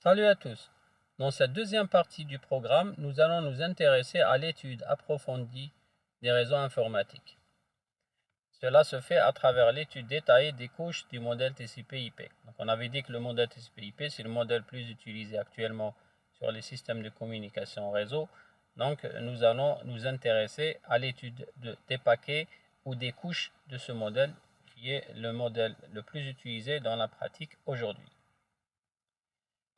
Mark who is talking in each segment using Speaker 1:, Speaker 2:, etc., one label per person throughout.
Speaker 1: Salut à tous. Dans cette deuxième partie du programme, nous allons nous intéresser à l'étude approfondie des réseaux informatiques. Cela se fait à travers l'étude détaillée des couches du modèle TCP/IP. Donc, on avait dit que le modèle TCP/IP, c'est le modèle plus utilisé actuellement sur les systèmes de communication réseau. Donc, nous allons nous intéresser à l'étude des paquets ou des couches de ce modèle, qui est le modèle le plus utilisé dans la pratique aujourd'hui.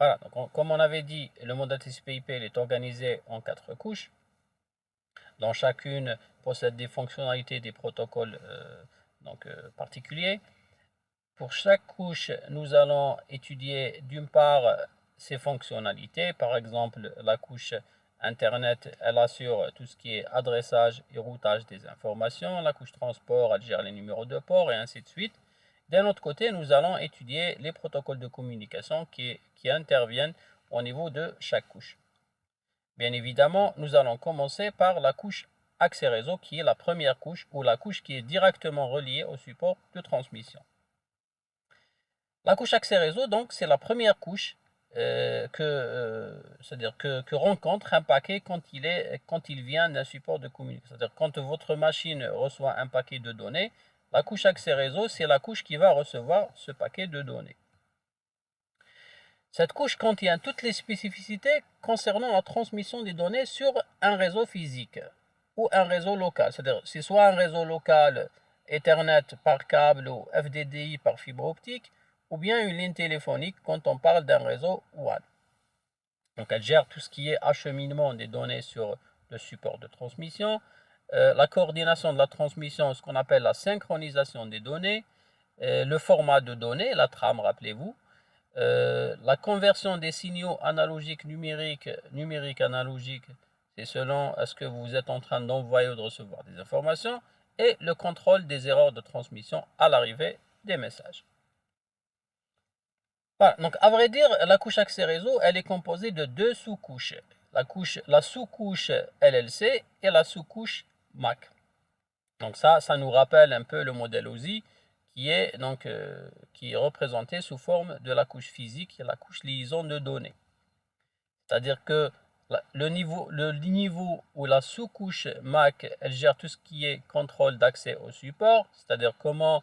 Speaker 1: Voilà, donc comme on avait dit, le modèle TCP/IP est organisé en 4 couches, dont chacune possède des fonctionnalités des protocoles particuliers. Pour chaque couche, nous allons étudier d'une part ses fonctionnalités. Par exemple, la couche Internet, elle assure tout ce qui est adressage et routage des informations. La couche transport, elle gère les numéros de port et ainsi de suite. D'un autre côté, nous allons étudier les protocoles de communication qui interviennent au niveau de chaque couche. Bien évidemment, nous allons commencer par la couche accès réseau, qui est la première couche, ou la couche qui est directement reliée au support de transmission. La couche accès réseau, donc, c'est la première couche c'est-à-dire que rencontre un paquet quand il vient d'un support de communication. C'est-à-dire quand votre machine reçoit un paquet de données, la couche accès réseau, c'est la couche qui va recevoir ce paquet de données. Cette couche contient toutes les spécificités concernant la transmission des données sur un réseau physique ou un réseau local. C'est-à-dire c'est soit un réseau local Ethernet par câble ou FDDI par fibre optique, ou bien une ligne téléphonique quand on parle d'un réseau WAN. Donc elle gère tout ce qui est acheminement des données sur le support de transmission, la coordination de la transmission, ce qu'on appelle la synchronisation des données, le format de données, la trame, rappelez-vous, la conversion des signaux analogiques numériques analogiques, c'est selon est-ce que vous êtes en train d'envoyer ou de recevoir des informations, et le contrôle des erreurs de transmission à l'arrivée des messages. Voilà, donc à vrai dire, la couche accès réseau, elle est composée de deux sous-couches. La sous-couche LLC et la sous-couche MAC. Donc ça nous rappelle un peu le modèle OSI qui est représenté sous forme de la couche physique et la couche liaison de données. C'est-à-dire que le niveau ou la sous-couche MAC, elle gère tout ce qui est contrôle d'accès au support, c'est-à-dire comment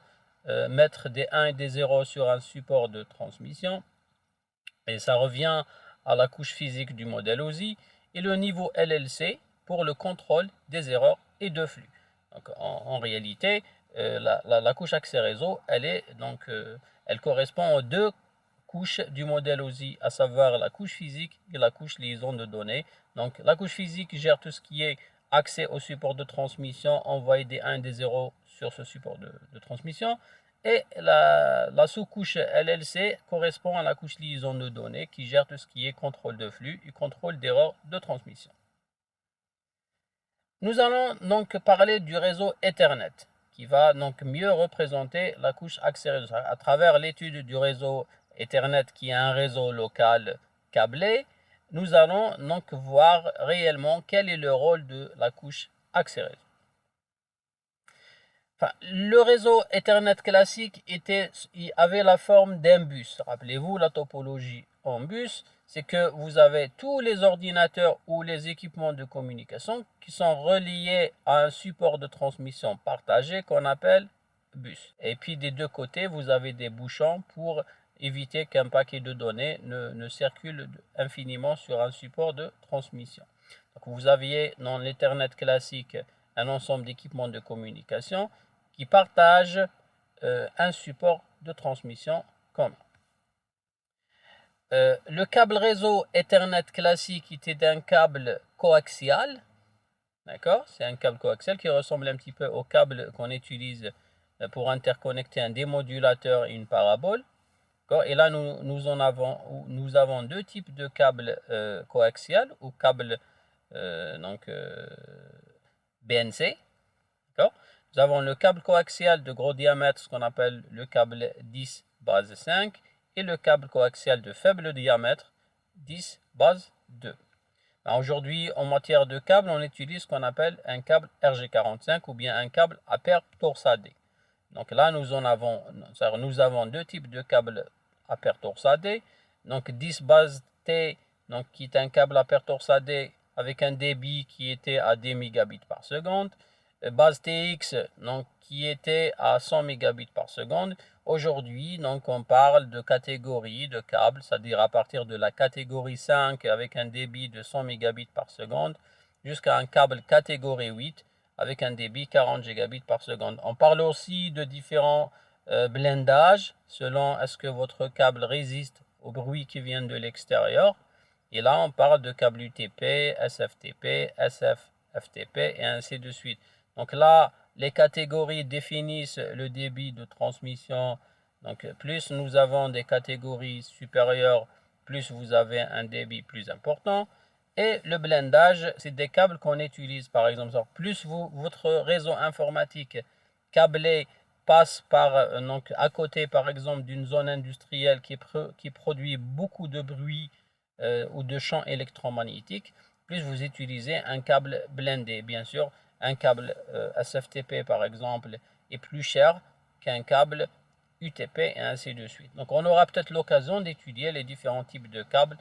Speaker 1: mettre des 1 et des 0 sur un support de transmission. Et ça revient à la couche physique du modèle OSI. Et le niveau LLC pour le contrôle des erreurs et de flux. Donc en réalité, la couche accès réseau, elle correspond aux deux couches du modèle OSI, à savoir la couche physique et la couche liaison de données. Donc la couche physique gère tout ce qui est accès au support de transmission, envoyer des 1 et des 0 sur ce support de transmission. Et la sous-couche LLC correspond à la couche liaison de données qui gère tout ce qui est contrôle de flux et contrôle d'erreurs de transmission. Nous allons donc parler du réseau Ethernet qui va donc mieux représenter la couche accès réseau. À travers l'étude du réseau Ethernet qui est un réseau local câblé, nous allons donc voir réellement quel est le rôle de la couche accès réseau. Enfin, le réseau Ethernet classique avait la forme d'un bus. Rappelez-vous la topologie en bus, c'est que vous avez tous les ordinateurs ou les équipements de communication qui sont reliés à un support de transmission partagé qu'on appelle bus. Et puis des deux côtés, vous avez des bouchons pour éviter qu'un paquet de données ne circule infiniment sur un support de transmission. Donc vous aviez dans l'Ethernet classique un ensemble d'équipements de communication qui partagent un support de transmission commun. Le câble réseau Ethernet classique était d'un câble coaxial, d'accord? C'est un câble coaxial qui ressemble un petit peu au câble qu'on utilise pour interconnecter un démodulateur et une parabole. Et là, nous avons deux types de câbles coaxial ou câbles BNC. Nous avons le câble coaxial de gros diamètre, ce qu'on appelle le câble 10 base 5, et le câble coaxial de faible diamètre, 10 base 2. Aujourd'hui, en matière de câble, on utilise ce qu'on appelle un câble RG45 ou bien un câble à paire torsadée. Donc là, nous avons deux types de câbles à paire torsadée. Donc 10 base T, donc qui est un câble à paire torsadée avec un débit qui était à 10 mégabits par seconde, base TX, donc qui était à 100 mégabits par seconde. Aujourd'hui, donc on parle de catégorie de câbles, c'est-à-dire à partir de la catégorie 5 avec un débit de 100 mégabits par seconde jusqu'à un câble catégorie 8 avec un débit 40 gigabits par seconde. On parle aussi de différents blindages selon est-ce que votre câble résiste au bruit qui vient de l'extérieur. Et là, on parle de câble UTP, SFTP, SFFTP et ainsi de suite. Donc là, les catégories définissent le débit de transmission. Donc plus nous avons des catégories supérieures, plus vous avez un débit plus important. Et le blindage, c'est des câbles qu'on utilise par exemple. Plus votre réseau informatique câblé passe par, donc à côté par exemple d'une zone industrielle qui produit beaucoup de bruit ou de champs électromagnétiques, plus vous utilisez un câble blindé. Bien sûr, un câble SFTP par exemple est plus cher qu'un câble UTP et ainsi de suite. Donc on aura peut-être l'occasion d'étudier les différents types de câbles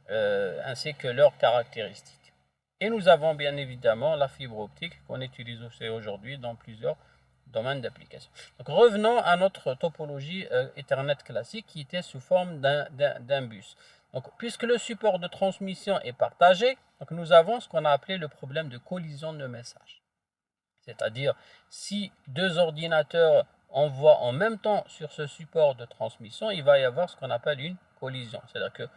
Speaker 1: ainsi que leurs caractéristiques. Et nous avons bien évidemment la fibre optique qu'on utilise aussi aujourd'hui dans plusieurs domaines d'application. Donc revenons à notre topologie Ethernet classique qui était sous forme d'un bus. Donc, puisque le support de transmission est partagé, donc nous avons ce qu'on a appelé le problème de collision de messages. C'est-à-dire, si deux ordinateurs envoient en même temps sur ce support de transmission, il va y avoir ce qu'on appelle une collision. C'est-à-dire que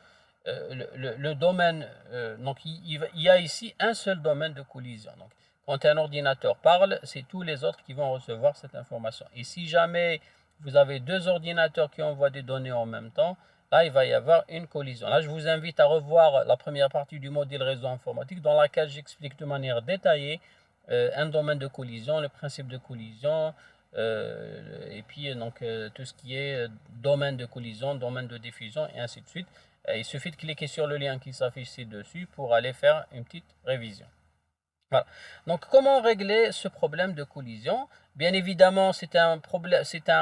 Speaker 1: le domaine, donc il y a ici un seul domaine de collision. Donc, quand un ordinateur parle, c'est tous les autres qui vont recevoir cette information. Et si jamais vous avez deux ordinateurs qui envoient des données en même temps, là, il va y avoir une collision. Là, je vous invite à revoir la première partie du modèle réseau informatique dans laquelle j'explique de manière détaillée un domaine de collision, le principe de collision, et puis donc tout ce qui est domaine de collision, domaine de diffusion, et ainsi de suite. Il suffit de cliquer sur le lien qui s'affiche ci-dessus pour aller faire une petite révision. Voilà. Donc, comment régler ce problème de collision? Bien évidemment, c'est un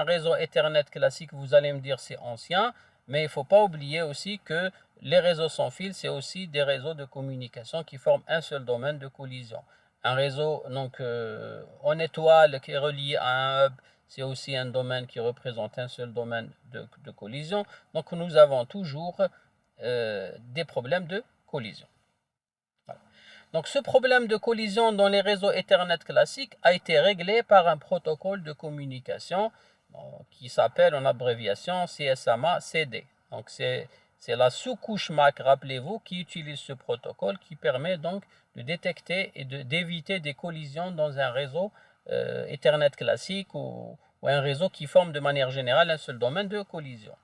Speaker 1: réseau Ethernet classique. Vous allez me dire c'est ancien, mais il ne faut pas oublier aussi que les réseaux sans fil, c'est aussi des réseaux de communication qui forment un seul domaine de collision. Un réseau donc en étoile qui est relié à un hub, c'est aussi un domaine qui représente un seul domaine de collision. Donc, nous avons toujours des problèmes de collision. Voilà. Donc ce problème de collision dans les réseaux Ethernet classiques a été réglé par un protocole de communication qui s'appelle en abréviation CSMA-CD. Donc c'est la sous-couche MAC, rappelez-vous, qui utilise ce protocole qui permet donc de détecter et d'éviter des collisions dans un réseau Ethernet classique ou un réseau qui forme de manière générale un seul domaine de collision.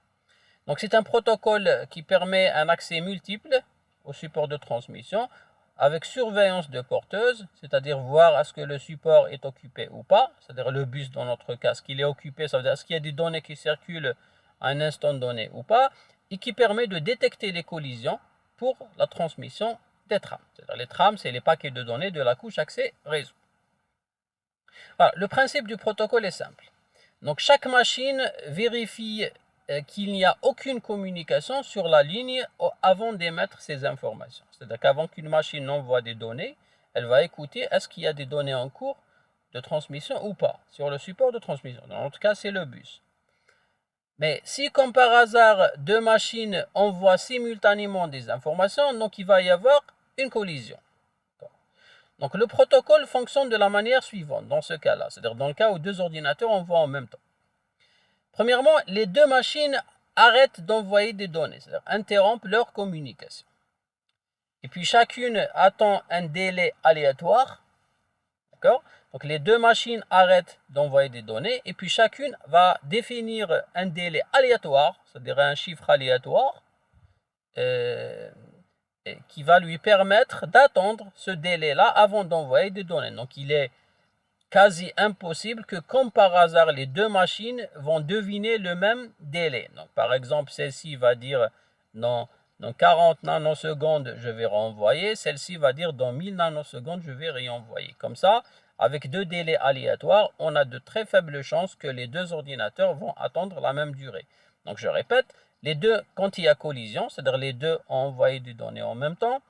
Speaker 1: Donc c'est un protocole qui permet un accès multiple au support de transmission avec surveillance de porteuse, c'est-à-dire voir est-ce que le support est occupé ou pas, c'est-à-dire le bus dans notre cas, est-ce qu'il est occupé, ça veut dire est-ce qu'il y a des données qui circulent à un instant donné ou pas, et qui permet de détecter les collisions pour la transmission des trames. C'est-à-dire les trames, c'est les paquets de données de la couche accès réseau. Voilà, le principe du protocole est simple. Donc chaque machine vérifie qu'il n'y a aucune communication sur la ligne avant d'émettre ces informations. C'est-à-dire qu'avant qu'une machine envoie des données, elle va écouter est-ce qu'il y a des données en cours de transmission ou pas sur le support de transmission. Dans notre cas, c'est le bus. Mais si, comme par hasard, deux machines envoient simultanément des informations, donc il va y avoir une collision. Donc le protocole fonctionne de la manière suivante dans ce cas-là, c'est-à-dire dans le cas où deux ordinateurs envoient en même temps. Premièrement, les deux machines arrêtent d'envoyer des données, c'est-à-dire interrompent leur communication. Et puis chacune attend un délai aléatoire, d'accord? Donc les deux machines arrêtent d'envoyer des données et puis chacune va définir un délai aléatoire, c'est-à-dire un chiffre aléatoire, qui va lui permettre d'attendre ce délai-là avant d'envoyer des données. Donc il est quasi impossible que, comme par hasard, les deux machines vont deviner le même délai. Donc, par exemple, celle-ci va dire dans 40 nanosecondes, je vais renvoyer. Celle-ci va dire dans 1000 nanosecondes, je vais réenvoyer. Comme ça, avec deux délais aléatoires, on a de très faibles chances que les deux ordinateurs vont attendre la même durée. Donc, je répète, les deux, quand il y a collision, c'est-à-dire les deux ont envoyé des données en même temps,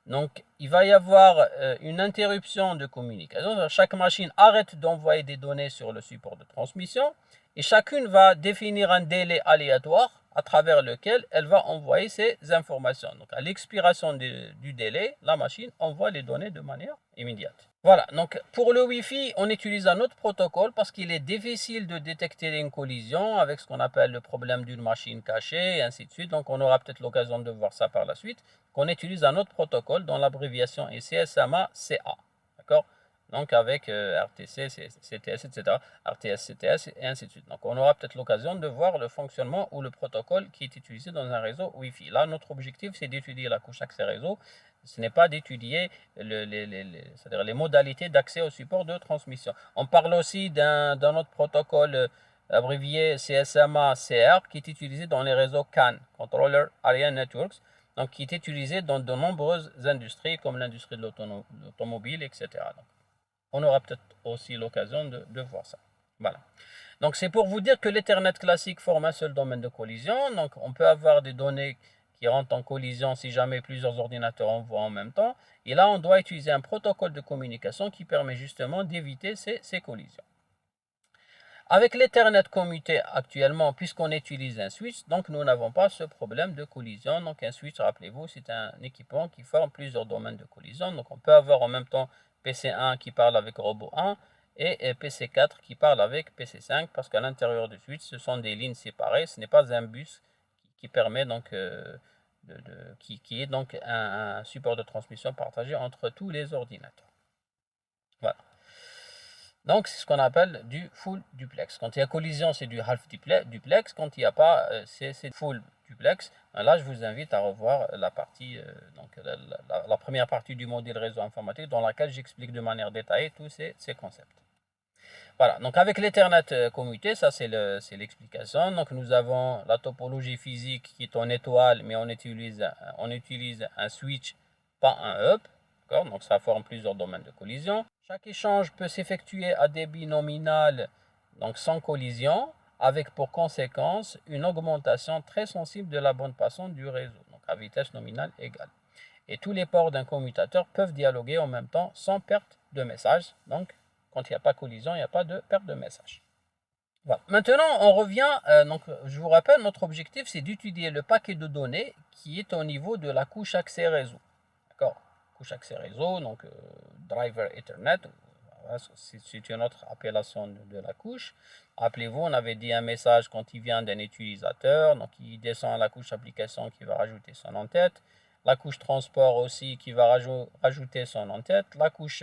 Speaker 1: donc il va y avoir une interruption de communication. Chaque machine arrête d'envoyer des données sur le support de transmission et chacune va définir un délai aléatoire à travers lequel elle va envoyer ces informations. Donc à l'expiration du délai, la machine envoie les données de manière immédiate. Voilà, donc pour le Wi-Fi, on utilise un autre protocole parce qu'il est difficile de détecter une collision avec ce qu'on appelle le problème d'une machine cachée et ainsi de suite. Donc on aura peut-être l'occasion de voir ça par la suite. Qu'on utilise un autre protocole dont l'abréviation est CSMA-CA. D'accord? Donc avec RTC, CTS, etc., RTS, CTS et ainsi de suite. Donc on aura peut-être l'occasion de voir le fonctionnement ou le protocole qui est utilisé dans un réseau Wi-Fi. Là, notre objectif, c'est d'étudier la couche accès réseau. Ce n'est pas d'étudier c'est-à-dire les modalités d'accès au support de transmission. On parle aussi d'un autre protocole abrévié CSMA-CR qui est utilisé dans les réseaux CAN, Controller Area Networks, donc qui est utilisé dans de nombreuses industries comme l'industrie de l'automobile, etc. Donc, on aura peut-être aussi l'occasion de voir ça. Voilà. Donc c'est pour vous dire que l'Ethernet classique forme un seul domaine de collision. Donc on peut avoir des données qui rentrent en collision si jamais plusieurs ordinateurs envoient en même temps. Et là, on doit utiliser un protocole de communication qui permet justement d'éviter ces collisions. Avec l'Ethernet commuté actuellement, puisqu'on utilise un switch, donc nous n'avons pas ce problème de collision. Donc un switch, rappelez-vous, c'est un équipement qui forme plusieurs domaines de collision. Donc on peut avoir en même temps PC1 qui parle avec robot 1 et PC4 qui parle avec PC5 parce qu'à l'intérieur du switch, ce sont des lignes séparées. Ce n'est pas un bus qui permet donc qui est donc un support de transmission partagé entre tous les ordinateurs. Voilà. Donc, c'est ce qu'on appelle du full duplex. Quand il y a collision, c'est du half duplex. Quand il n'y a pas, c'est full duplex. Là, je vous invite à revoir la partie, donc la première partie du modèle réseau informatique dans laquelle j'explique de manière détaillée tous ces concepts. Voilà, donc avec l'Ethernet commuté, ça c'est l'explication. Donc nous avons la topologie physique qui est en étoile, mais on utilise un switch, pas un hub. Donc ça forme plusieurs domaines de collision. Chaque échange peut s'effectuer à débit nominal, donc sans collision, avec pour conséquence une augmentation très sensible de la bande passante du réseau, donc à vitesse nominale égale. Et tous les ports d'un commutateur peuvent dialoguer en même temps sans perte de message. Donc quand il n'y a pas collision, il n'y a pas de perte de message. Voilà. Maintenant, on revient, donc je vous rappelle, notre objectif, c'est d'étudier le paquet de données qui est au niveau de la couche accès réseau. D'accord? Couche accès réseau, donc driver Ethernet, c'est une autre appellation de la couche. Rappelez-vous, on avait dit un message quand il vient d'un utilisateur, donc il descend à la couche application qui va rajouter son en-tête, la couche transport aussi qui va rajouter son en-tête, la couche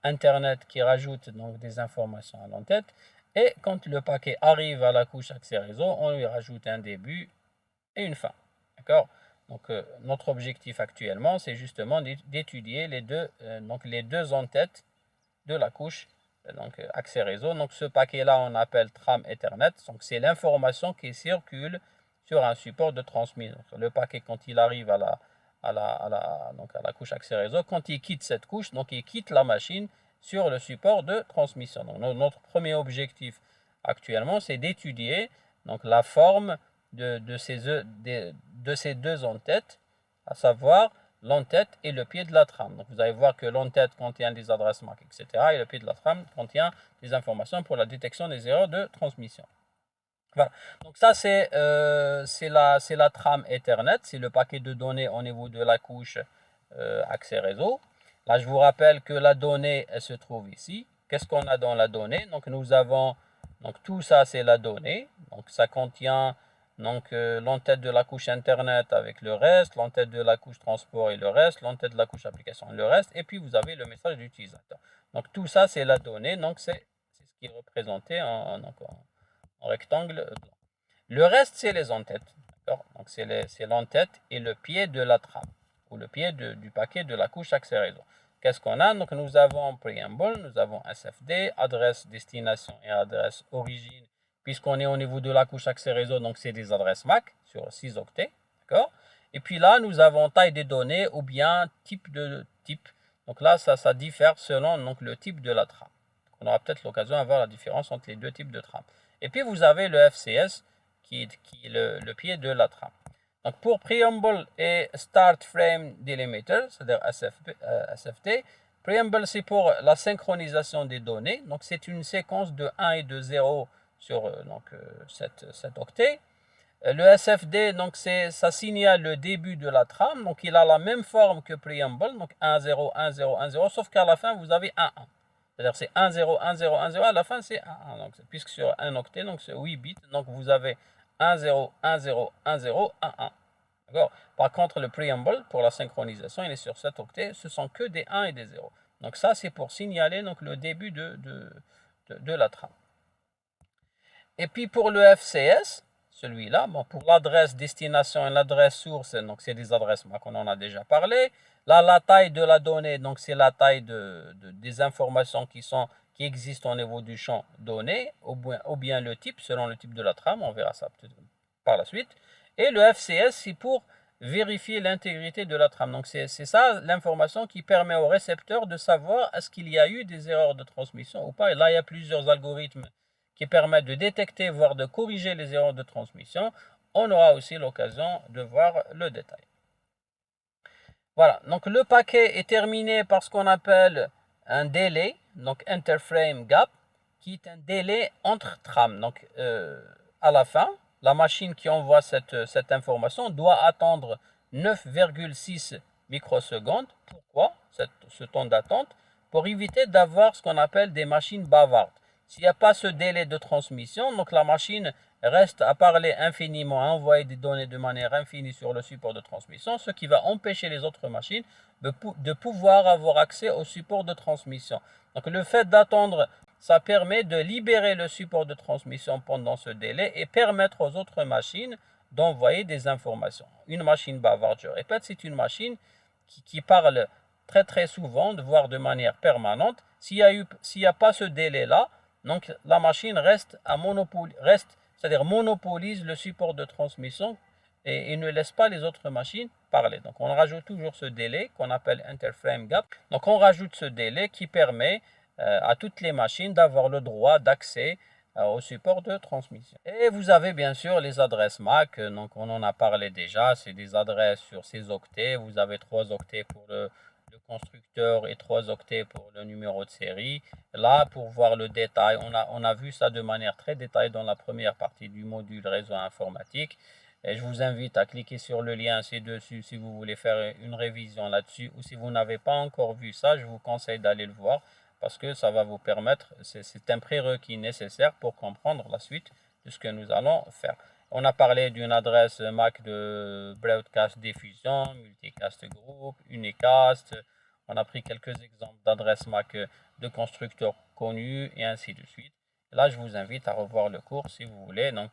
Speaker 1: Internet qui rajoute donc des informations à l'en-tête, et quand le paquet arrive à la couche accès réseau, on lui rajoute un début et une fin. D'accord? Donc notre objectif actuellement, c'est justement d'étudier les deux en-têtes de la couche donc accès réseau. Donc ce paquet-là, on appelle tram Ethernet. Donc c'est l'information qui circule sur un support de transmission. Le paquet, quand il arrive à la couche accès réseau, quand il quitte cette couche, donc il quitte la machine sur le support de transmission. Donc notre premier objectif actuellement, c'est d'étudier donc la forme de ces deux en-têtes, à savoir l'en-tête et le pied de la trame. Donc vous allez voir que l'en-tête contient des adresses MAC, etc. Et le pied de la trame contient des informations pour la détection des erreurs de transmission. Voilà. Donc ça, c'est la trame Ethernet, c'est le paquet de données au niveau de la couche accès réseau. Là, je vous rappelle que la donnée, elle se trouve ici. Qu'est-ce qu'on a dans la donnée? Donc nous avons, donc tout ça, c'est la donnée. Donc ça contient l'en-tête de la couche Internet avec le reste, l'en-tête de la couche transport et le reste, l'en-tête de la couche application et le reste, et puis vous avez le message d'utilisateur. Donc tout ça, c'est la donnée. Donc c'est ce qui est représenté en rectangle blanc. Le reste, c'est les en-têtes. Donc c'est l'en-tête et le pied de la trame, ou le pied du paquet de la couche accès réseau. Qu'est-ce qu'on a? Donc nous avons preamble, nous avons SFD, adresse destination et adresse origine, puisqu'on est au niveau de la couche accès réseau, donc c'est des adresses MAC sur 6 octets. D'accord? Et puis là, nous avons taille des données ou bien type. Donc là, ça diffère selon donc, le type de la trame. On aura peut-être l'occasion de voir la différence entre les deux types de trames. Et puis vous avez le FCS, qui est le pied de la trame. Donc pour Preamble et Start Frame Delimiter, c'est-à-dire SFD, Preamble c'est pour la synchronisation des données, donc c'est une séquence de 1 et de 0 sur cet octet. Le SFD, donc ça signale le début de la trame, donc il a la même forme que Preamble, donc 1, 0, 1, 0, 1, 0, sauf qu'à la fin vous avez 1, 1. C'est-à-dire c'est 1, 0, 1, 0, 1, 0, à la fin c'est 1, 1. Donc, puisque sur un octet, donc c'est 8 bits, donc vous avez 1, 0, 1, 0, 1, 0, 1, 1. D'accord. Par contre, le Preamble, pour la synchronisation, il est sur 7 octets, ce sont que des 1 et des 0. Donc ça, c'est pour signaler donc, le début de la trame. Et puis pour le FCS, celui-là, bon, pour l'adresse destination et l'adresse source, donc c'est des adresses MAC, on en a déjà parlé. Là, la taille de la donnée, donc c'est la taille des informations qui existent au niveau du champ donné, ou bien le type, selon le type de la trame, on verra ça peut-être par la suite. Et le FCS, c'est pour vérifier l'intégrité de la trame. Donc c'est ça l'information qui permet au récepteur de savoir est-ce qu'il y a eu des erreurs de transmission ou pas. Et là, il y a plusieurs algorithmes qui permettent de détecter, voire de corriger les erreurs de transmission. On aura aussi l'occasion de voir le détail. Voilà, donc le paquet est terminé par ce qu'on appelle un délai, donc interframe gap, qui est un délai entre trames. Donc à la fin, la machine qui envoie cette information doit attendre 9,6 microsecondes. Pourquoi ce temps d'attente? Pour éviter d'avoir ce qu'on appelle des machines bavardes. S'il n'y a pas ce délai de transmission, donc la machine reste à parler infiniment, à envoyer des données de manière infinie sur le support de transmission, ce qui va empêcher les autres machines de pouvoir avoir accès au support de transmission. Donc le fait d'attendre, ça permet de libérer le support de transmission pendant ce délai et permettre aux autres machines d'envoyer des informations. Une machine bavarde, je répète, c'est une machine qui parle très très souvent, voire de manière permanente. S'il n'y a pas ce délai-là, donc la machine c'est-à-dire monopolise le support de transmission et ne laisse pas les autres machines parler. Donc on rajoute toujours ce délai qu'on appelle interframe gap. Donc on rajoute ce délai qui permet à toutes les machines d'avoir le droit d'accès au support de transmission. Et vous avez bien sûr les adresses MAC, donc on en a parlé déjà, c'est des adresses sur ces octets. Vous avez 3 octets pour le constructeur et 3 octets pour le numéro de série. Là, pour voir le détail, on a vu ça de manière très détaillée dans la première partie du module réseau informatique. Et je vous invite à cliquer sur le lien ci-dessus si vous voulez faire une révision là-dessus, ou si vous n'avez pas encore vu ça, je vous conseille d'aller le voir parce que ça va vous permettre, c'est un prérequis nécessaire pour comprendre la suite de ce que nous allons faire. On a parlé d'une adresse MAC de Broadcast Diffusion, Multicast Group, Unicast. On a pris quelques exemples d'adresses MAC de constructeurs connus et ainsi de suite. Là, je vous invite à revoir le cours si vous voulez, donc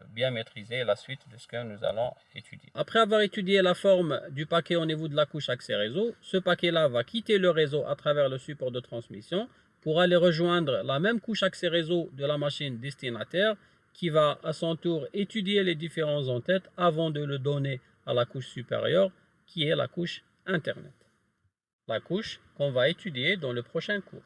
Speaker 1: bien maîtriser la suite de ce que nous allons étudier. Après avoir étudié la forme du paquet au niveau de la couche accès réseau, ce paquet-là va quitter le réseau à travers le support de transmission pour aller rejoindre la même couche accès réseau de la machine destinataire qui va à son tour étudier les différents en-têtes avant de le donner à la couche supérieure qui est la couche Internet. La couche qu'on va étudier dans le prochain cours.